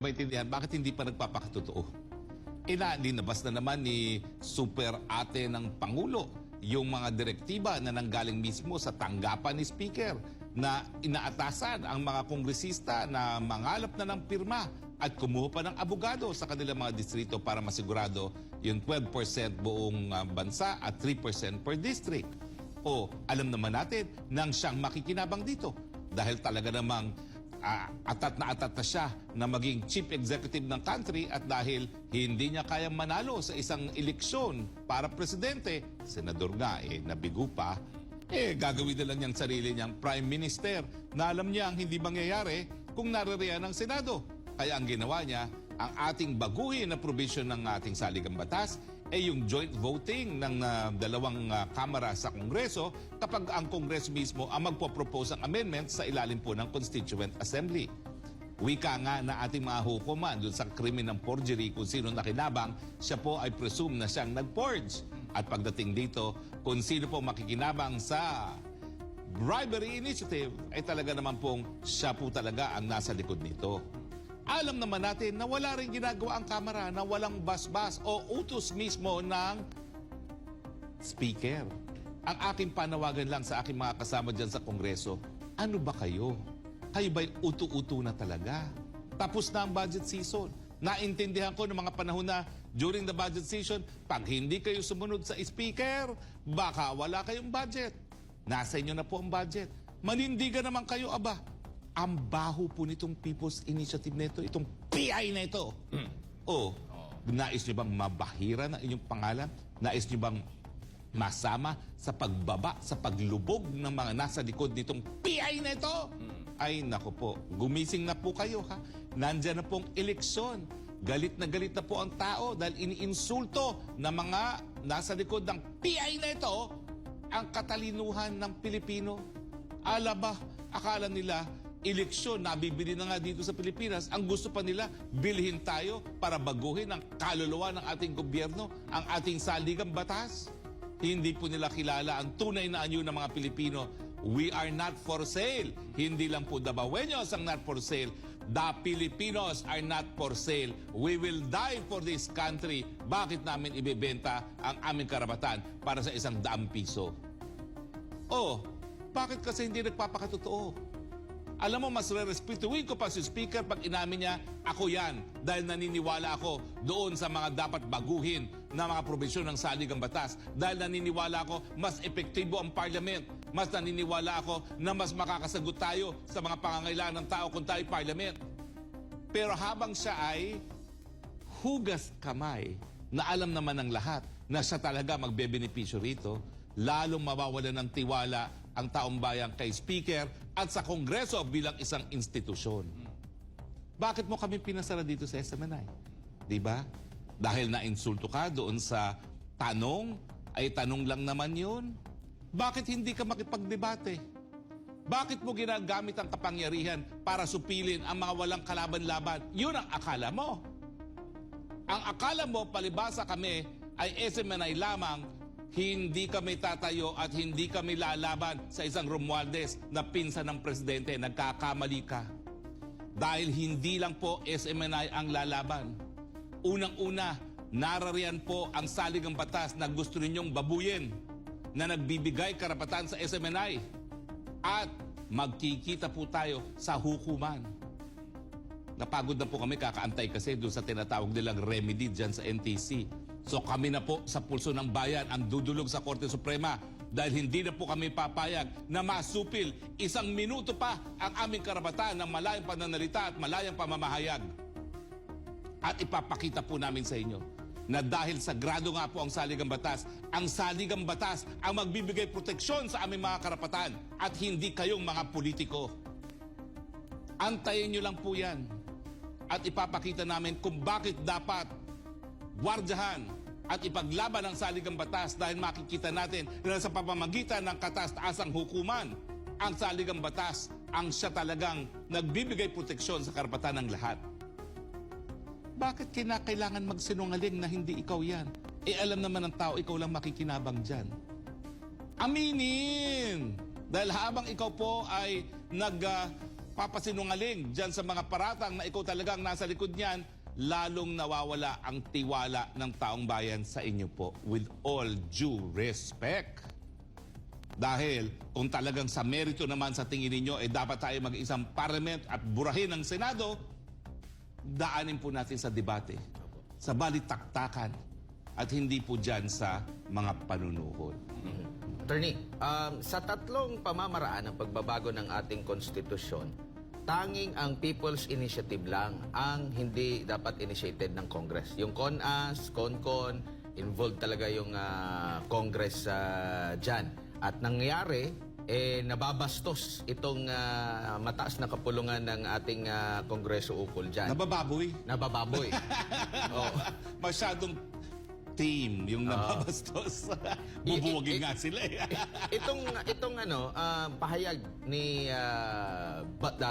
maintindihan bakit hindi pa nagpapakatotoo. Linabas na naman ni super ate ng Pangulo yung mga direktiba na nanggaling mismo sa tanggapan ni Speaker na inaatasan ang mga kongresista na mangalap na ng pirma at kumuha pa ng abogado sa kanilang mga distrito para masigurado yung 12% buong bansa at 3% per district. O alam naman natin nang siyang makikinabang dito dahil talaga namang atat na siya na maging chief executive ng country at dahil hindi niya kayang manalo sa isang eleksyon para presidente, senador nga nabigo pa, gagawin na lang niyang sarili niyang prime minister na alam niya ang hindi mangyayari kung naririyan ng Senado. Kaya ang ginawa niya, ang ating baguhin na provision ng ating saligang batas yung joint voting ng dalawang kamara sa Kongreso kapag ang Kongreso mismo ang magpo-propose ng amendment sa ilalim po ng Constituent Assembly. Wika nga na ating mga hukuman dun sa krimen ng forgery kung sino nakinabang, siya po ay presume na siyang nag-forge. At pagdating dito, kung sino po makikinabang sa bribery initiative, ay talaga naman pong siya po talaga ang nasa likod nito. Alam naman natin na wala rin ginagawa ang Kamara na walang basbas o utos mismo ng Speaker. Ang aking panawagan lang sa aking mga kasama dyan sa Kongreso, ano ba kayo? Kayo ba'y utu-utu na talaga? Tapos na ang budget season. Naintindihan ko ng mga panahon na during the budget season, pag hindi kayo sumunod sa Speaker, baka wala kayong budget. Nasa inyo na po ang budget. Manindigan naman kayo, aba. Ang baho po nitong People's Initiative na ito, itong PI na ito. Nais nyo bang mabahira ng inyong pangalan? Nais nyo bang masama sa pagbaba, sa paglubog ng mga nasa likod nitong PI na ito? Ay, naku po, gumising na po kayo, ha? Nandyan na pong eleksyon. Galit na po ang tao dahil iniinsulto ng mga nasa likod ng PI na ito ang katalinuhan ng Pilipino. Alaba, akala nila eleksyon, nabibili na nga dito sa Pilipinas. Ang gusto pa nila, bilhin tayo para baguhin ang kaluluwa ng ating gobyerno, ang ating saligang batas. Hindi po nila kilala ang tunay na anyo ng mga Pilipino. We are not for sale. Hindi lang po the Baweños ang not for sale. The Filipinos are not for sale. We will die for this country. Bakit namin ibebenta ang aming karapatan para sa 100 piso? Bakit kasi hindi nagpapakatotoo? Alam mo, mas re-respetuin ko pa si Speaker pag inamin niya, ako yan, dahil naniniwala ako doon sa mga dapat baguhin na mga probisyon ng saligang batas. Dahil naniniwala ako, mas epektibo ang Parliament. Mas naniniwala ako na mas makakasagot tayo sa mga pangangailangan ng tao kung tayo Parliament. Pero habang siya ay hugas kamay, na alam naman ng lahat na siya talaga magbebenepisyo rito, lalong mawawalan ng tiwala ang taong bayan kay Speaker at sa Kongreso bilang isang institusyon. Bakit mo kami pinasara dito sa SMNI? Diba? Dahil na-insulto ka doon sa tanong, ay tanong lang naman yun. Bakit hindi ka makipagdebate? Bakit mo ginagamit ang kapangyarihan para supilin ang mga walang kalaban-laban? Yun ang akala mo. Ang akala mo, palibasa kami, ay SMNI lamang. Hindi kami tatayo at hindi kami lalaban sa isang Romualdez na pinsan ng presidente. Nagkakamali ka. Dahil hindi lang po SMNI ang lalaban. Unang-una, narariyan po ang saligang batas na gusto ninyong babuyin na nagbibigay karapatan sa SMNI. At magkikita po tayo sa hukuman. Napagod na po kami kakaantay kasi doon sa tinatawag nilang remedy dyan sa NTC. So kami na po sa pulso ng bayan ang dudulog sa Korte Suprema dahil hindi na po kami papayag na masupil 1 minuto pa ang aming karapatan ng malayang pananalita at malayang pamamahayag. At ipapakita po namin sa inyo na dahil sagrado nga po ang saligang batas ang magbibigay proteksyon sa aming mga karapatan at hindi kayong mga politiko. Antayin nyo lang po yan at ipapakita namin kung bakit dapat gwardyahan at ipaglaban ang saligang batas dahil makikita natin na sa pamamagitan ng kataas-taasang hukuman, ang saligang batas ang siya talagang nagbibigay proteksyon sa karapatan ng lahat. Bakit kinakailangan magsinungaling na hindi ikaw yan? Alam naman ng tao, ikaw lang makikinabang dyan. Aminin! Dahil habang ikaw po ay nagpapasinungaling dyan sa mga paratang na ikaw talagang nasa likod niyan, lalong nawawala ang tiwala ng taong bayan sa inyo po. With all due respect. Dahil kung talagang sa merito naman sa tingin ninyo, dapat tayo mag-isang parliament at burahin ang Senado, daanin po natin sa debate, sa balitaktakan, at hindi po dyan sa mga panunuhol. Attorney, sa tatlong pamamaraan ng pagbabago ng ating konstitusyon, tanging ang People's Initiative lang ang hindi dapat initiated ng Congress. Yung CONAS, CONCON, involved talaga yung Congress dyan. At nangyari, nababastos itong mataas na kapulungan ng ating Kongreso ukol dyan. Nabababoy. Nabababoy. Oh. Masyadong team yung nababastos. Bubuwagin nga sila eh. itong pahayag ni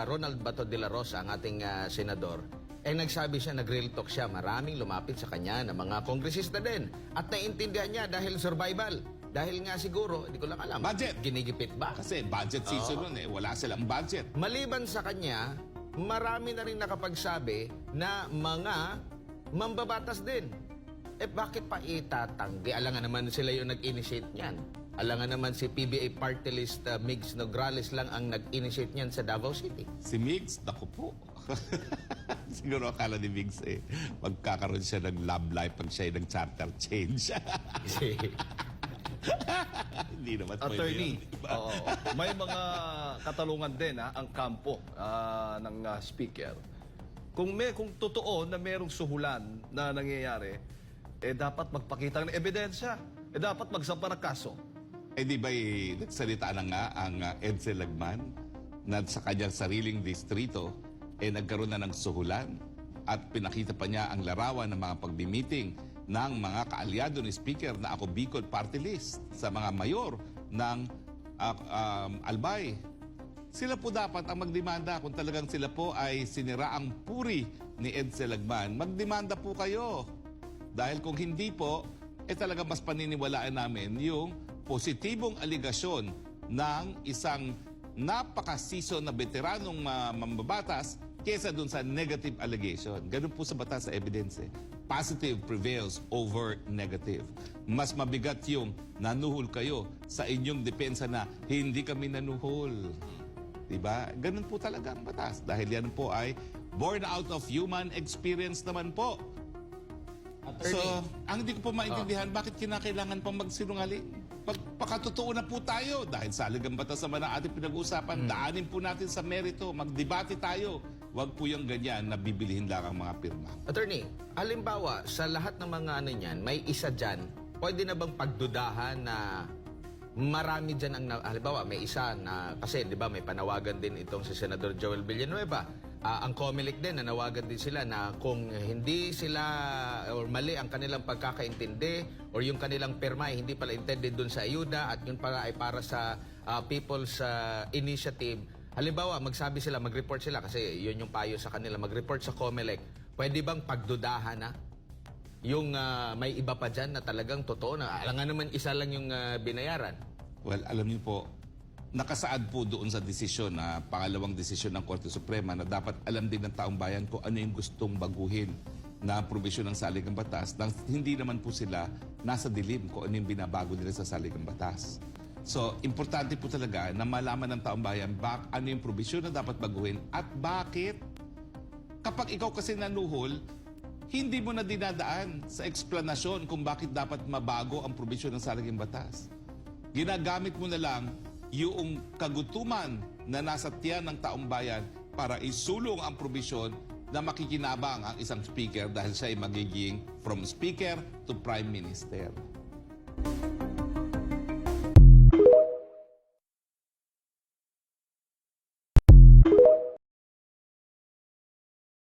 Ronald Bato de la Rosa, ang ating senador, nagsabi siya, nag-real talk siya, maraming lumapit sa kanya na mga kongresista din. At naiintindihan niya dahil survival. Dahil nga siguro, hindi ko lang alam. Budget. Ginigipit ba? Kasi budget season nun wala silang budget. Maliban sa kanya, marami na rin nakapagsabi na mga mambabatas din. Bakit pa itatanggi? Alangan naman sila yung nag-initiate niyan. Alangan naman si PBA Party List Migs Nograles lang ang nag-initiate niyan sa Davao City. Si Migs, naku po. Siguro akala ni Migs magkakaroon siya ng love life pag siya ng charter change. Hindi naman Attorney, pwede yun, diba? oo, may mga katalungan din ang kampo ng speaker. Kung totoo na merong suhulan na nangyayari, dapat magpakita ng ebidensya. Dapat magsampa ng kaso. Di ba nagsalita na nga ang Edsel Lagman na sa kanyang sariling distrito nagkaroon na ng suhulan at pinakita pa niya ang larawan ng mga pagbi-meeting ng mga kaalyado ni Speaker na ako Bicol Party List sa mga mayor ng Albay. Sila po dapat ang magdemanda kung talagang sila po ay siniraang puri ni Edsel Lagman. Magdemanda po kayo. Dahil kung hindi po, talaga mas paniniwalaan namin yung positibong aligasyon ng isang napaka-season na veteranong mambabatas kesa dun sa negative allegation. Ganun po sa batas sa evidence. Positive prevails over negative. Mas mabigat yung nanuhol kayo sa inyong depensa na hindi kami nanuhol. Diba? Ganun po talaga ang batas. Dahil yan po ay born out of human experience naman po. So, ang hindi ko po maintindihan, bakit kinakailangan pang magsinungaling? Pagpakatotoo na po tayo dahil salig ang batas naman ang ating pinag-uusapan, daanin po natin sa merito, magdebate tayo. Huwag po yung ganyan na bibilihin lang ang mga pirma. Attorney, halimbawa, sa lahat ng mga niyan, may isa dyan, pwede na bang pagdudahan na marami dyan ang, halimbawa, may isa na, kasi di ba may panawagan din itong si Senador Joel Villanueva, ang COMELEC din, nanawagan din sila na kung hindi sila or mali ang kanilang pagkakaintindi or yung kanilang pirma ay hindi pala intended dun sa ayuda at yun pala ay para sa People's Initiative. Halimbawa, magsabi sila, mag-report sila kasi yun yung payo sa kanila, mag-report sa COMELEC. Pwede bang pagdudahan na yung may iba pa dyan na talagang totoo na alam nga naman isa lang yung binayaran? Well, alam niyo po, nakasaad po doon sa desisyon na pangalawang desisyon ng Korte Suprema na dapat alam din ng taong bayan kung ano yung gustong baguhin na probisyon ng saligang batas nang hindi naman po sila nasa dilim kung ano yung binabago nila sa saligang batas. So, importante po talaga na malaman ng taong bayan ano yung probisyon na dapat baguhin at bakit. Kapag ikaw kasi nanuhol, hindi mo na dinadaan sa eksplanasyon kung bakit dapat mabago ang probisyon ng saligang batas. Ginagamit mo na lang yung kagutuman na nasa tiyan ng taong bayan para isulong ang probisyon na makikinabang ang isang speaker dahil siya ay magiging from speaker to prime minister.